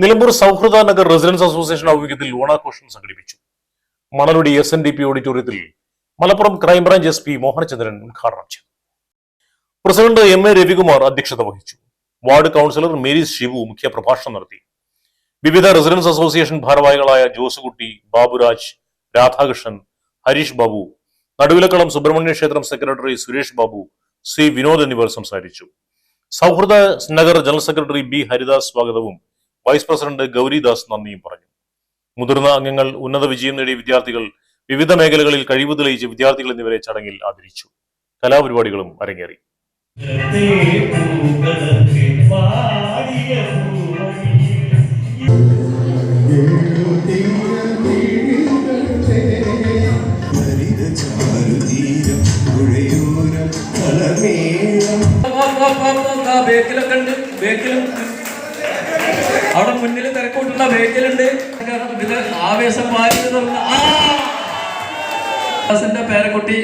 നിലമ്പൂർ സൗഹൃദ Nagar residence association ആഭിമുഖ്യത്തിൽ ഓണാഘോഷം സംഘടിപ്പിച്ചു. മണലുടി SNDP ഓഡിറ്റോറിയത്തിൽ മലപ്പുറം ക്രൈംബ്രാഞ്ച് SP മോഹനചന്ദ്രൻ ഉദ്ഘാടനം ചെയ്തു. പ്രസിഡന്റ് MA രവികുമാർ അധ്യക്ഷത വഹിച്ചു. വാർഡ് കൗൺസിലർ മേരീസ് ഷിബു മുഖ്യപ്രഭാഷണം നടത്തി. വിവിധ റെസിഡൻസ് അസോസിയേഷൻ ഭാരവാഹികളായ ജോസുകുട്ടി, ബാബുരാജ്, രാധാകൃഷ്ണൻ, ഹരീഷ് ബാബു, നടുവിലക്കളം സുബ്രഹ്മണ്യ ക്ഷേത്രം സെക്രട്ടറി സുരേഷ് ബാബു, C വിനോദ് എന്നിവർ സംസാരിച്ചു. സൗഹൃദ Nagar general secretary B Haridas സ്വാഗതവും വൈസ് പ്രസിഡന്റ് ഗൗരിദാസ് നന്ദിയും പറഞ്ഞു. മുതിർന്ന അംഗങ്ങൾ, ഉന്നത വിജയം നേടിയ വിദ്യാർത്ഥികൾ, വിവിധ മേഖലകളിൽ കഴിവ് തെളിയിച്ച വിദ്യാർത്ഥികൾ എന്നിവരെ ചടങ്ങിൽ ആദരിച്ചു. കലാപരിപാടികളും അരങ്ങേറി. അവിടെ മുന്നിൽ തിരക്കൂട്ടുന്ന ബേക്കിലുണ്ട്. ആവേശം പേരക്കുട്ടി